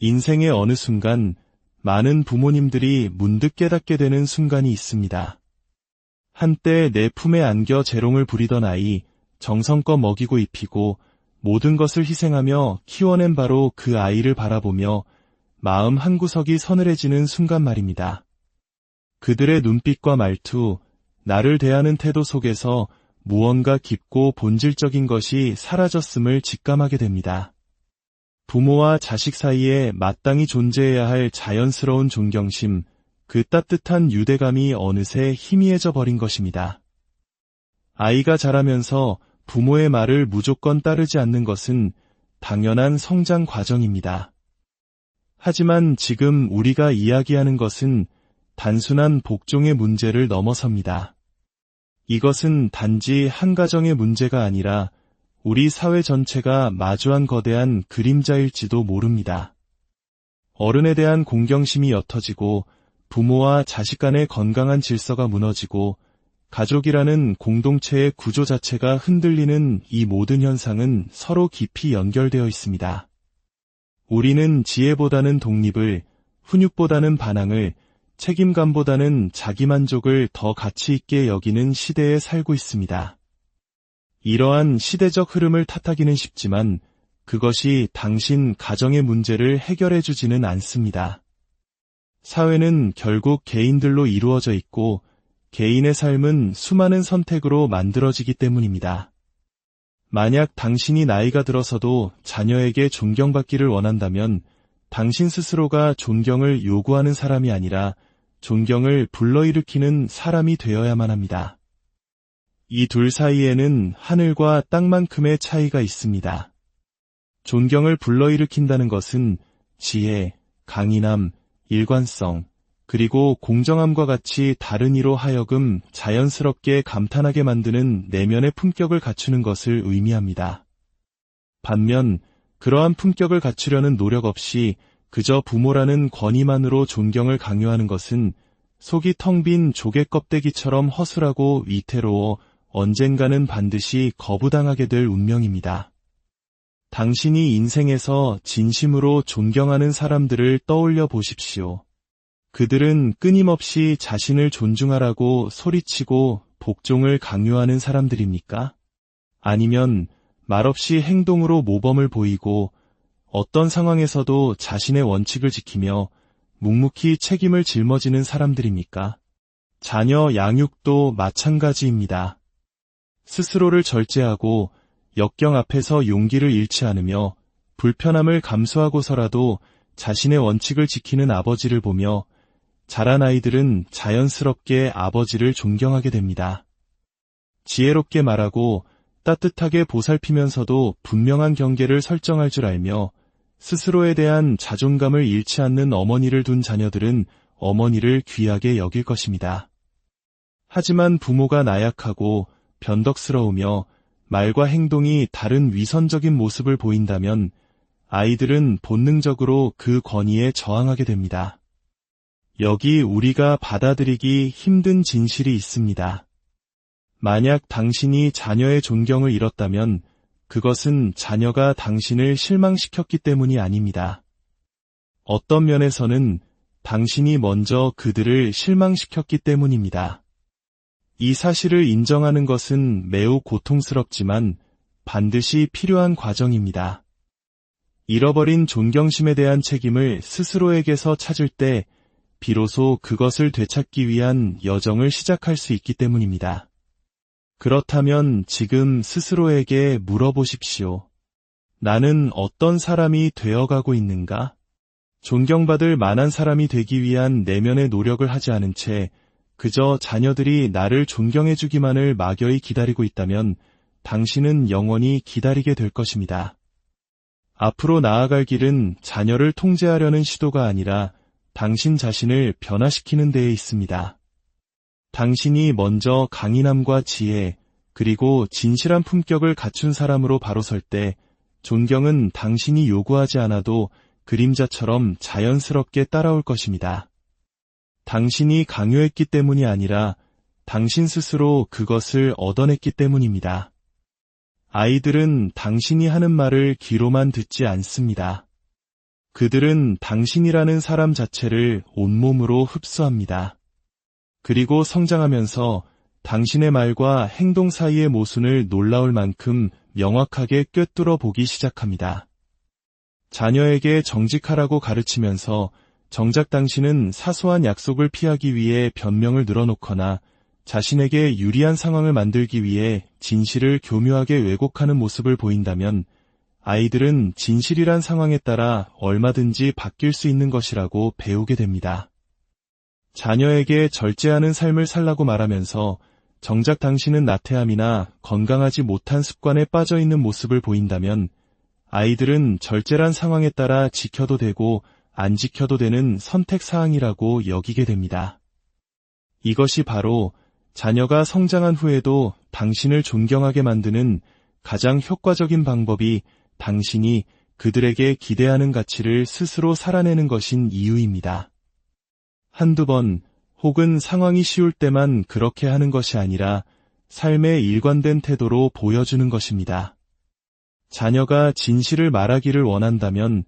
인생의 어느 순간 많은 부모님들이 문득 깨닫게 되는 순간이 있습니다. 한때 내 품에 안겨 재롱을 부리던 아이, 정성껏 먹이고 입히고 모든 것을 희생하며 키워낸 바로 그 아이를 바라보며 마음 한구석이 서늘해지는 순간 말입니다. 그들의 눈빛과 말투, 나를 대하는 태도 속에서 무언가 깊고 본질적인 것이 사라졌음을 직감하게 됩니다. 부모와 자식 사이에 마땅히 존재해야 할 자연스러운 존경심, 그 따뜻한 유대감이 어느새 희미해져 버린 것입니다. 아이가 자라면서 부모의 말을 무조건 따르지 않는 것은 당연한 성장 과정입니다. 하지만 지금 우리가 이야기하는 것은 단순한 복종의 문제를 넘어섭니다. 이것은 단지 한 가정의 문제가 아니라 우리 사회 전체가 마주한 거대한 그림자일지도 모릅니다. 어른에 대한 공경심이 옅어지고 부모와 자식 간의 건강한 질서가 무너지고 가족이라는 공동체의 구조 자체가 흔들리는 이 모든 현상은 서로 깊이 연결되어 있습니다. 우리는 지혜보다는 독립을, 훈육보다는 반항을, 책임감보다는 자기만족을 더 가치 있게 여기는 시대에 살고 있습니다. 이러한 시대적 흐름을 탓하기는 쉽지만 그것이 당신 가정의 문제를 해결해 주지는 않습니다. 사회는 결국 개인들로 이루어져 있고 개인의 삶은 수많은 선택으로 만들어지기 때문입니다. 만약 당신이 나이가 들어서도 자녀에게 존경받기를 원한다면 당신 스스로가 존경을 요구하는 사람이 아니라 존경을 불러일으키는 사람이 되어야만 합니다. 이 둘 사이에는 하늘과 땅만큼의 차이가 있습니다. 존경을 불러일으킨다는 것은 지혜, 강인함, 일관성, 그리고 공정함과 같이 다른 이로 하여금 자연스럽게 감탄하게 만드는 내면의 품격을 갖추는 것을 의미합니다. 반면 그러한 품격을 갖추려는 노력 없이 그저 부모라는 권위만으로 존경을 강요하는 것은 속이 텅 빈 조개 껍데기처럼 허술하고 위태로워 언젠가는 반드시 거부당하게 될 운명입니다. 당신이 인생에서 진심으로 존경하는 사람들을 떠올려 보십시오. 그들은 끊임없이 자신을 존중하라고 소리치고 복종을 강요하는 사람들입니까? 아니면 말없이 행동으로 모범을 보이고 어떤 상황에서도 자신의 원칙을 지키며 묵묵히 책임을 짊어지는 사람들입니까? 자녀 양육도 마찬가지입니다. 스스로를 절제하고 역경 앞에서 용기를 잃지 않으며 불편함을 감수하고서라도 자신의 원칙을 지키는 아버지를 보며 자란 아이들은 자연스럽게 아버지를 존경하게 됩니다. 지혜롭게 말하고 따뜻하게 보살피면서도 분명한 경계를 설정할 줄 알며 스스로에 대한 자존감을 잃지 않는 어머니를 둔 자녀들은 어머니를 귀하게 여길 것입니다. 하지만 부모가 나약하고 변덕스러우며 말과 행동이 다른 위선적인 모습을 보인다면 아이들은 본능적으로 그 권위에 저항하게 됩니다. 여기 우리가 받아들이기 힘든 진실이 있습니다. 만약 당신이 자녀의 존경을 잃었다면 그것은 자녀가 당신을 실망시켰기 때문이 아닙니다. 어떤 면에서는 당신이 먼저 그들을 실망시켰기 때문입니다. 이 사실을 인정하는 것은 매우 고통스럽지만 반드시 필요한 과정입니다. 잃어버린 존경심에 대한 책임을 스스로에게서 찾을 때 비로소 그것을 되찾기 위한 여정을 시작할 수 있기 때문입니다. 그렇다면 지금 스스로에게 물어보십시오. 나는 어떤 사람이 되어가고 있는가? 존경받을 만한 사람이 되기 위한 내면의 노력을 하지 않은 채 그저 자녀들이 나를 존경해주기만을 막연히 기다리고 있다면 당신은 영원히 기다리게 될 것입니다. 앞으로 나아갈 길은 자녀를 통제하려는 시도가 아니라 당신 자신을 변화시키는 데에 있습니다. 당신이 먼저 강인함과 지혜, 그리고 진실한 품격을 갖춘 사람으로 바로 설 때 존경은 당신이 요구하지 않아도 그림자처럼 자연스럽게 따라올 것입니다. 당신이 강요했기 때문이 아니라 당신 스스로 그것을 얻어냈기 때문입니다. 아이들은 당신이 하는 말을 귀로만 듣지 않습니다. 그들은 당신이라는 사람 자체를 온몸으로 흡수합니다. 그리고 성장하면서 당신의 말과 행동 사이의 모순을 놀라울 만큼 명확하게 꿰뚫어 보기 시작합니다. 자녀에게 정직하라고 가르치면서 정작 당신은 사소한 약속을 피하기 위해 변명을 늘어놓거나 자신에게 유리한 상황을 만들기 위해 진실을 교묘하게 왜곡하는 모습을 보인다면 아이들은 진실이란 상황에 따라 얼마든지 바뀔 수 있는 것이라고 배우게 됩니다. 자녀에게 절제하는 삶을 살라고 말하면서 정작 당신은 나태함이나 건강하지 못한 습관에 빠져 있는 모습을 보인다면 아이들은 절제란 상황에 따라 지켜도 되고 안 지켜도 되는 선택사항이라고 여기게 됩니다. 이것이 바로 자녀가 성장한 후에도 당신을 존경하게 만드는 가장 효과적인 방법이 당신이 그들에게 기대하는 가치를 스스로 살아내는 것인 이유입니다. 한두 번 혹은 상황이 쉬울 때만 그렇게 하는 것이 아니라 삶의 일관된 태도로 보여주는 것입니다. 자녀가 진실을 말하기를 원한다면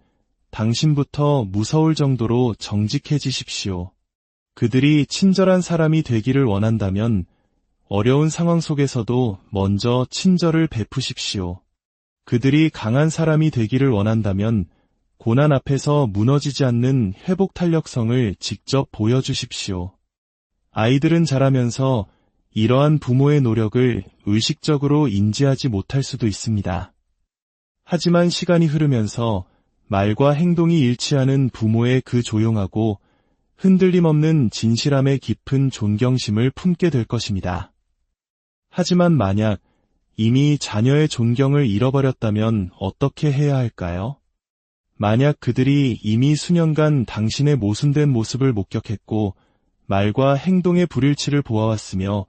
당신부터 무서울 정도로 정직해지십시오. 그들이 친절한 사람이 되기를 원한다면 어려운 상황 속에서도 먼저 친절을 베푸십시오. 그들이 강한 사람이 되기를 원한다면 고난 앞에서 무너지지 않는 회복 탄력성을 직접 보여주십시오. 아이들은 자라면서 이러한 부모의 노력을 의식적으로 인지하지 못할 수도 있습니다. 하지만 시간이 흐르면서 말과 행동이 일치하는 부모의 그 조용하고 흔들림 없는 진실함에 깊은 존경심을 품게 될 것입니다. 하지만 만약 이미 자녀의 존경을 잃어버렸다면 어떻게 해야 할까요? 만약 그들이 이미 수년간 당신의 모순된 모습을 목격했고 말과 행동의 불일치를 보아왔으며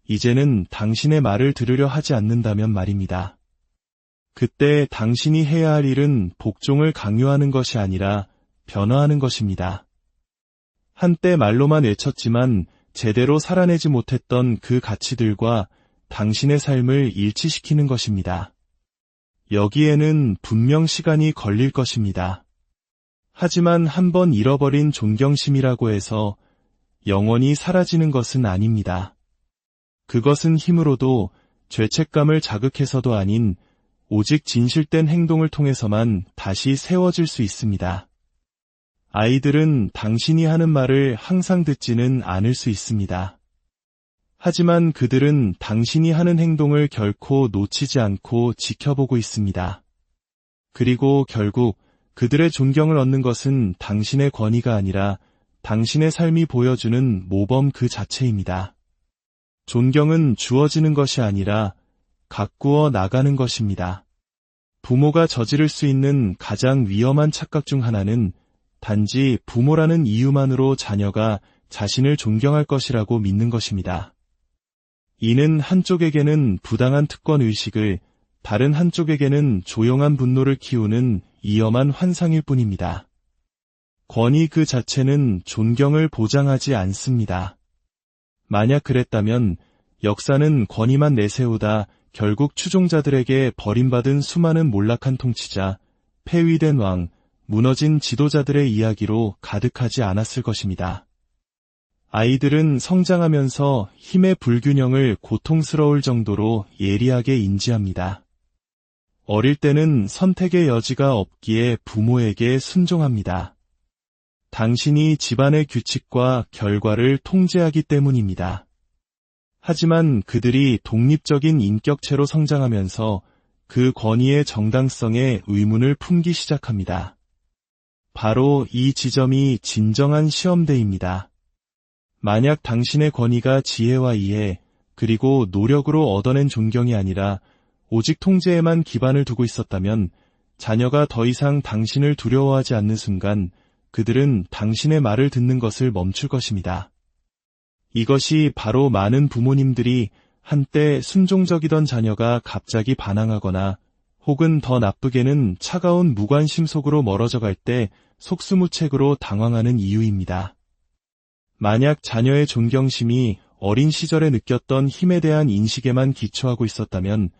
이제는 당신의 말을 들으려 하지 않는다면 말입니다. 그때 당신이 해야 할 일은 복종을 강요하는 것이 아니라 변화하는 것입니다. 한때 말로만 외쳤지만 제대로 살아내지 못했던 그 가치들과 당신의 삶을 일치시키는 것입니다. 여기에는 분명 시간이 걸릴 것입니다. 하지만 한번 잃어버린 존경심이라고 해서 영원히 사라지는 것은 아닙니다. 그것은 힘으로도 죄책감을 자극해서도 아닌 오직 진실된 행동을 통해서만 다시 세워질 수 있습니다. 아이들은 당신이 하는 말을 항상 듣지는 않을 수 있습니다. 하지만 그들은 당신이 하는 행동을 결코 놓치지 않고 지켜보고 있습니다. 그리고 결국 그들의 존경을 얻는 것은 당신의 권위가 아니라 당신의 삶이 보여주는 모범 그 자체입니다. 존경은 주어지는 것이 아니라 가꾸어 나가는 것입니다. 부모가 저지를 수 있는 가장 위험한 착각 중 하나는 단지 부모라는 이유만으로 자녀가 자신을 존경할 것이라고 믿는 것입니다. 이는 한쪽에게는 부당한 특권 의식을, 다른 한쪽에게는 조용한 분노를 키우는 위험한 환상일 뿐입니다. 권위 그 자체는 존경을 보장하지 않습니다. 만약 그랬다면 역사는 권위만 내세우다 결국 추종자들에게 버림받은 수많은 몰락한 통치자, 폐위된 왕, 무너진 지도자들의 이야기로 가득하지 않았을 것입니다. 아이들은 성장하면서 힘의 불균형을 고통스러울 정도로 예리하게 인지합니다. 어릴 때는 선택의 여지가 없기에 부모에게 순종합니다. 당신이 집안의 규칙과 결과를 통제하기 때문입니다. 하지만 그들이 독립적인 인격체로 성장하면서 그 권위의 정당성에 의문을 품기 시작합니다. 바로 이 지점이 진정한 시험대입니다. 만약 당신의 권위가 지혜와 이해, 그리고 노력으로 얻어낸 존경이 아니라 오직 통제에만 기반을 두고 있었다면 자녀가 더 이상 당신을 두려워하지 않는 순간 그들은 당신의 말을 듣는 것을 멈출 것입니다. 이것이 바로 많은 부모님들이 한때 순종적이던 자녀가 갑자기 반항하거나 혹은 더 나쁘게는 차가운 무관심 속으로 멀어져 갈 때 속수무책으로 당황하는 이유입니다. 만약 자녀의 존경심이 어린 시절에 느꼈던 힘에 대한 인식에만 기초하고 있었다면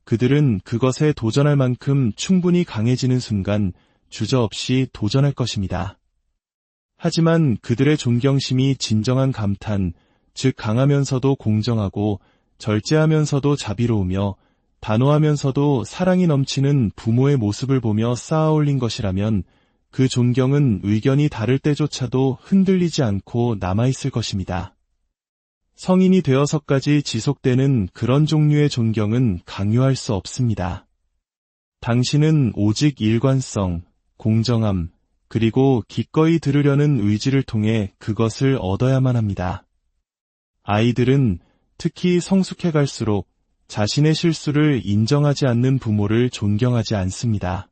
그들은 그것에 도전할 만큼 충분히 강해지는 순간 주저없이 도전할 것입니다. 하지만 그들의 존경심이 진정한 감탄, 즉 강하면서도 공정하고 절제하면서도 자비로우며 단호하면서도 사랑이 넘치는 부모의 모습을 보며 쌓아올린 것이라면 그 존경은 의견이 다를 때조차도 흔들리지 않고 남아있을 것입니다. 성인이 되어서까지 지속되는 그런 종류의 존경은 강요할 수 없습니다. 당신은 오직 일관성, 공정함, 그리고 기꺼이 들으려는 의지를 통해 그것을 얻어야만 합니다. 아이들은 특히 성숙해 갈수록 자신의 실수를 인정하지 않는 부모를 존경하지 않습니다.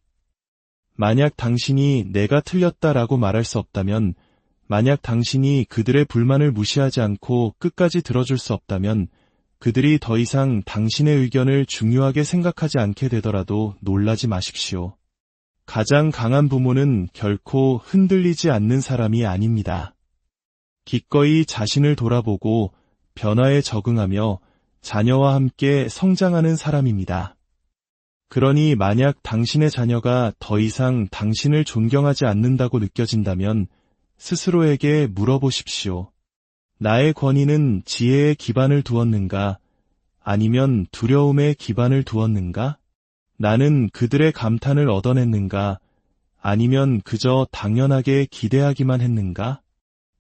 만약 당신이 내가 틀렸다라고 말할 수 없다면, 만약 당신이 그들의 불만을 무시하지 않고 끝까지 들어줄 수 없다면 그들이 더 이상 당신의 의견을 중요하게 생각하지 않게 되더라도 놀라지 마십시오. 가장 강한 부모는 결코 흔들리지 않는 사람이 아닙니다. 기꺼이 자신을 돌아보고 변화에 적응하며 자녀와 함께 성장하는 사람입니다. 그러니 만약 당신의 자녀가 더 이상 당신을 존경하지 않는다고 느껴진다면 스스로에게 물어보십시오. 나의 권위는 지혜에 기반을 두었는가? 아니면 두려움에 기반을 두었는가? 나는 그들의 감탄을 얻어냈는가? 아니면 그저 당연하게 기대하기만 했는가?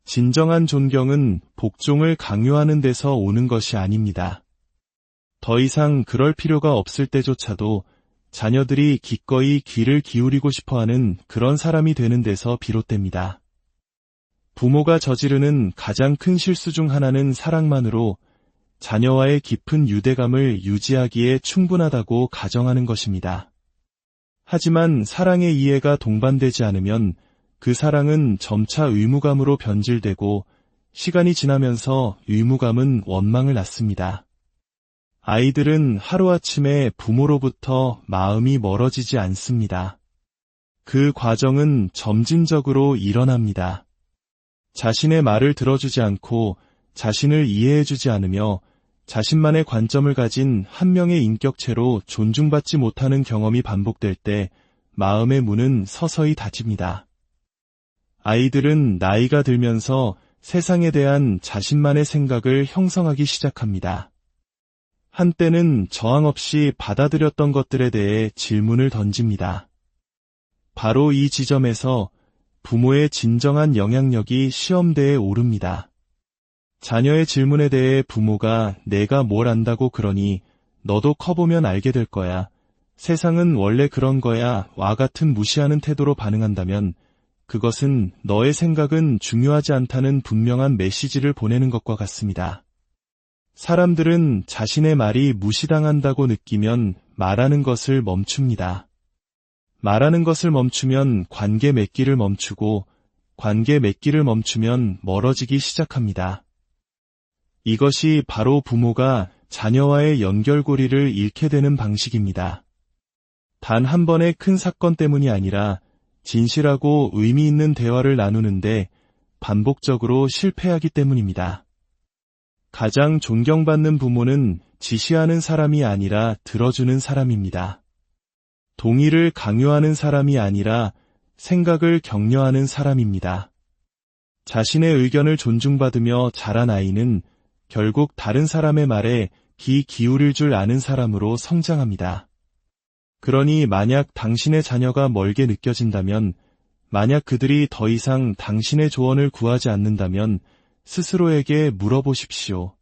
진정한 존경은 복종을 강요하는 데서 오는 것이 아닙니다. 더 이상 그럴 필요가 없을 때조차도 자녀들이 기꺼이 귀를 기울이고 싶어하는 그런 사람이 되는 데서 비롯됩니다. 부모가 저지르는 가장 큰 실수 중 하나는 사랑만으로 자녀와의 깊은 유대감을 유지하기에 충분하다고 가정하는 것입니다. 하지만 사랑의 이해가 동반되지 않으면 그 사랑은 점차 의무감으로 변질되고 시간이 지나면서 의무감은 원망을 낳습니다. 아이들은 하루아침에 부모로부터 마음이 멀어지지 않습니다. 그 과정은 점진적으로 일어납니다. 자신의 말을 들어주지 않고 자신을 이해해주지 않으며 자신만의 관점을 가진 한 명의 인격체로 존중받지 못하는 경험이 반복될 때 마음의 문은 서서히 닫힙니다. 아이들은 나이가 들면서 세상에 대한 자신만의 생각을 형성하기 시작합니다. 한때는 저항 없이 받아들였던 것들에 대해 질문을 던집니다. 바로 이 지점에서 부모의 진정한 영향력이 시험대에 오릅니다. 자녀의 질문에 대해 부모가 내가 뭘 안다고 그러니 너도 커보면 알게 될 거야. 세상은 원래 그런 거야. 와 같은 무시하는 태도로 반응한다면 그것은 너의 생각은 중요하지 않다는 분명한 메시지를 보내는 것과 같습니다. 사람들은 자신의 말이 무시당한다고 느끼면 말하는 것을 멈춥니다. 말하는 것을 멈추면 관계 맺기를 멈추고 관계 맺기를 멈추면 멀어지기 시작합니다. 이것이 바로 부모가 자녀와의 연결고리를 잃게 되는 방식입니다. 단 한 번의 큰 사건 때문이 아니라 진실하고 의미 있는 대화를 나누는데 반복적으로 실패하기 때문입니다. 가장 존경받는 부모는 지시하는 사람이 아니라 들어주는 사람입니다. 동의를 강요하는 사람이 아니라 생각을 격려하는 사람입니다. 자신의 의견을 존중받으며 자란 아이는 결국 다른 사람의 말에 귀 기울일 줄 아는 사람으로 성장합니다. 그러니 만약 당신의 자녀가 멀게 느껴진다면, 만약 그들이 더 이상 당신의 조언을 구하지 않는다면 스스로에게 물어보십시오.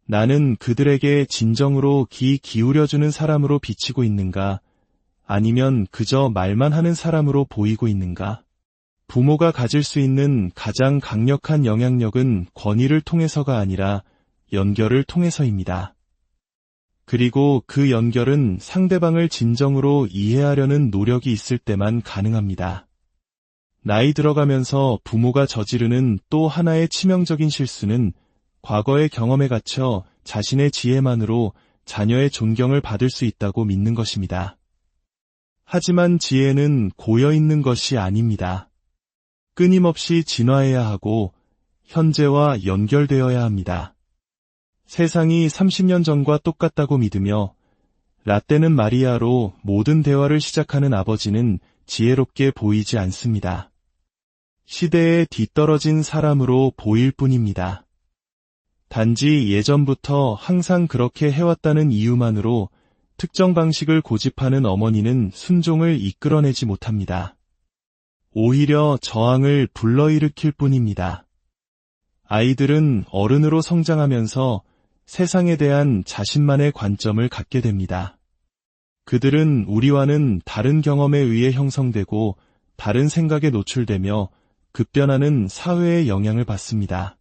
나는 그들에게 진정으로 귀 기울여주는 사람으로 비치고 있는가? 아니면 그저 말만 하는 사람으로 보이고 있는가? 부모가 가질 수 있는 가장 강력한 영향력은 권위를 통해서가 아니라 연결을 통해서입니다. 그리고 그 연결은 상대방을 진정으로 이해하려는 노력이 있을 때만 가능합니다. 나이 들어가면서 부모가 저지르는 또 하나의 치명적인 실수는 과거의 경험에 갇혀 자신의 지혜만으로 자녀의 존경을 받을 수 있다고 믿는 것입니다. 하지만 지혜는 고여있는 것이 아닙니다. 끊임없이 진화해야 하고 현재와 연결되어야 합니다. 세상이 30년 전과 똑같다고 믿으며 라떼는 마리아로 모든 대화를 시작하는 아버지는 지혜롭게 보이지 않습니다. 시대에 뒤떨어진 사람으로 보일 뿐입니다. 단지 예전부터 항상 그렇게 해왔다는 이유만으로 특정 방식을 고집하는 어머니는 순종을 이끌어내지 못합니다. 오히려 저항을 불러일으킬 뿐입니다. 아이들은 어른으로 성장하면서 세상에 대한 자신만의 관점을 갖게 됩니다. 그들은 우리와는 다른 경험에 의해 형성되고 다른 생각에 노출되며 급변하는 사회의 영향을 받습니다.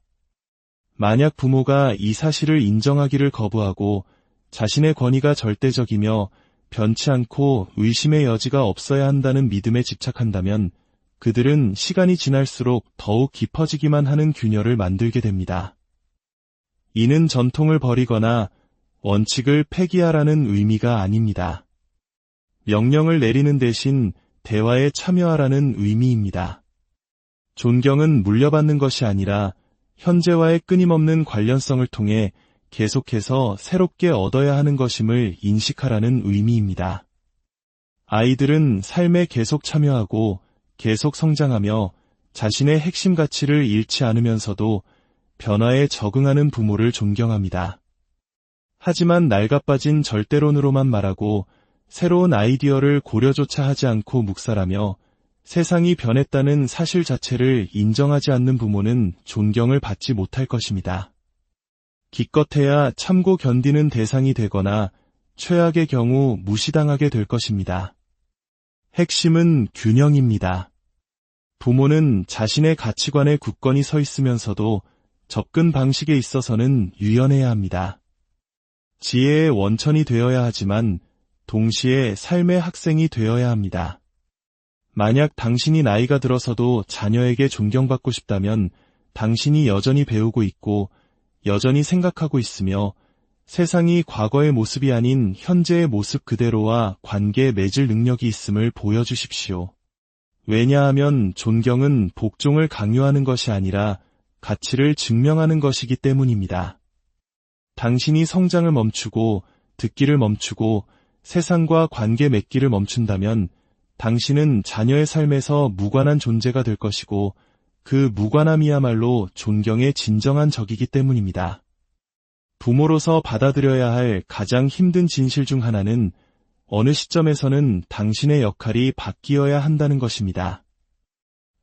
만약 부모가 이 사실을 인정하기를 거부하고 자신의 권위가 절대적이며 변치 않고 의심의 여지가 없어야 한다는 믿음에 집착한다면 그들은 시간이 지날수록 더욱 깊어지기만 하는 균열을 만들게 됩니다. 이는 전통을 버리거나 원칙을 폐기하라는 의미가 아닙니다. 명령을 내리는 대신 대화에 참여하라는 의미입니다. 존경은 물려받는 것이 아니라 현재와의 끊임없는 관련성을 통해 계속해서 새롭게 얻어야 하는 것임을 인식하라는 의미입니다. 아이들은 삶에 계속 참여하고 계속 성장하며 자신의 핵심 가치를 잃지 않으면서도 변화에 적응하는 부모를 존경합니다. 하지만 낡아빠진 절대론으로만 말하고 새로운 아이디어를 고려조차 하지 않고 묵살하며 세상이 변했다는 사실 자체를 인정하지 않는 부모는 존경을 받지 못할 것입니다. 기껏해야 참고 견디는 대상이 되거나 최악의 경우 무시당하게 될 것입니다. 핵심은 균형입니다. 부모는 자신의 가치관에 굳건히 서 있으면서도 접근 방식에 있어서는 유연해야 합니다. 지혜의 원천이 되어야 하지만 동시에 삶의 학생이 되어야 합니다. 만약 당신이 나이가 들어서도 자녀에게 존경받고 싶다면 당신이 여전히 배우고 있고 여전히 생각하고 있으며 세상이 과거의 모습이 아닌 현재의 모습 그대로와 관계 맺을 능력이 있음을 보여주십시오. 왜냐하면 존경은 복종을 강요하는 것이 아니라 가치를 증명하는 것이기 때문입니다. 당신이 성장을 멈추고 듣기를 멈추고 세상과 관계 맺기를 멈춘다면 당신은 자녀의 삶에서 무관한 존재가 될 것이고 그 무관함이야말로 존경의 진정한 적이기 때문입니다. 부모로서 받아들여야 할 가장 힘든 진실 중 하나는 어느 시점에서는 당신의 역할이 바뀌어야 한다는 것입니다.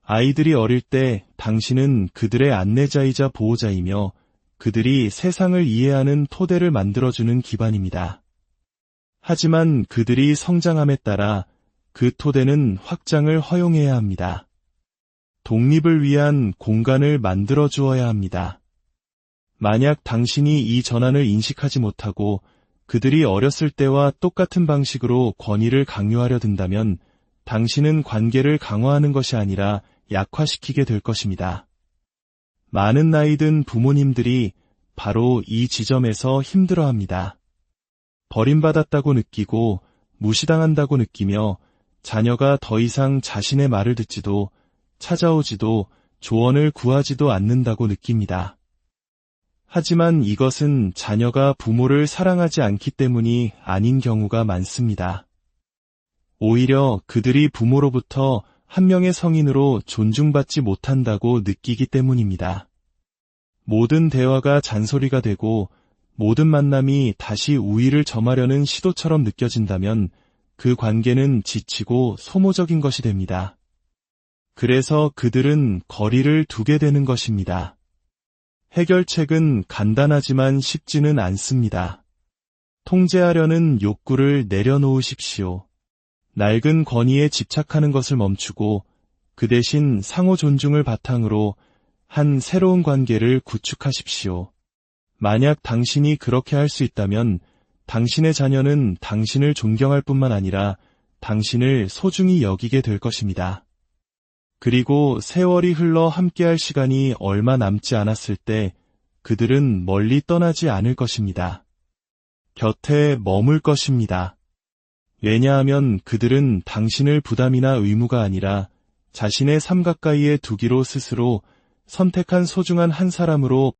아이들이 어릴 때 당신은 그들의 안내자이자 보호자이며 그들이 세상을 이해하는 토대를 만들어주는 기반입니다. 하지만 그들이 성장함에 따라 그 토대는 확장을 허용해야 합니다. 독립을 위한 공간을 만들어 주어야 합니다. 만약 당신이 이 전환을 인식하지 못하고 그들이 어렸을 때와 똑같은 방식으로 권위를 강요하려 든다면 당신은 관계를 강화하는 것이 아니라 약화시키게 될 것입니다. 많은 나이 든 부모님들이 바로 이 지점에서 힘들어합니다. 버림받았다고 느끼고 무시당한다고 느끼며 자녀가 더 이상 자신의 말을 듣지도 찾아오지도 조언을 구하지도 않는다고 느낍니다. 하지만 이것은 자녀가 부모를 사랑하지 않기 때문이 아닌 경우가 많습니다. 오히려 그들이 부모로부터 한 명의 성인으로 존중받지 못한다고 느끼기 때문입니다. 모든 대화가 잔소리가 되고 모든 만남이 다시 우위를 점하려는 시도처럼 느껴진다면 그 관계는 지치고 소모적인 것이 됩니다. 그래서 그들은 거리를 두게 되는 것입니다. 해결책은 간단하지만 쉽지는 않습니다. 통제하려는 욕구를 내려놓으십시오. 낡은 권위에 집착하는 것을 멈추고 그 대신 상호 존중을 바탕으로 한 새로운 관계를 구축하십시오. 만약 당신이 그렇게 할 수 있다면 당신의 자녀는 당신을 존경할 뿐만 아니라 당신을 소중히 여기게 될 것입니다. 그리고 세월이 흘러 함께할 시간이 얼마 남지 않았을 때 그들은 멀리 떠나지 않을 것입니다. 곁에 머물 것입니다. 왜냐하면 그들은 당신을 부담이나 의무가 아니라 자신의 삶 가까이에 두기로 스스로 선택한 소중한 한 사람으로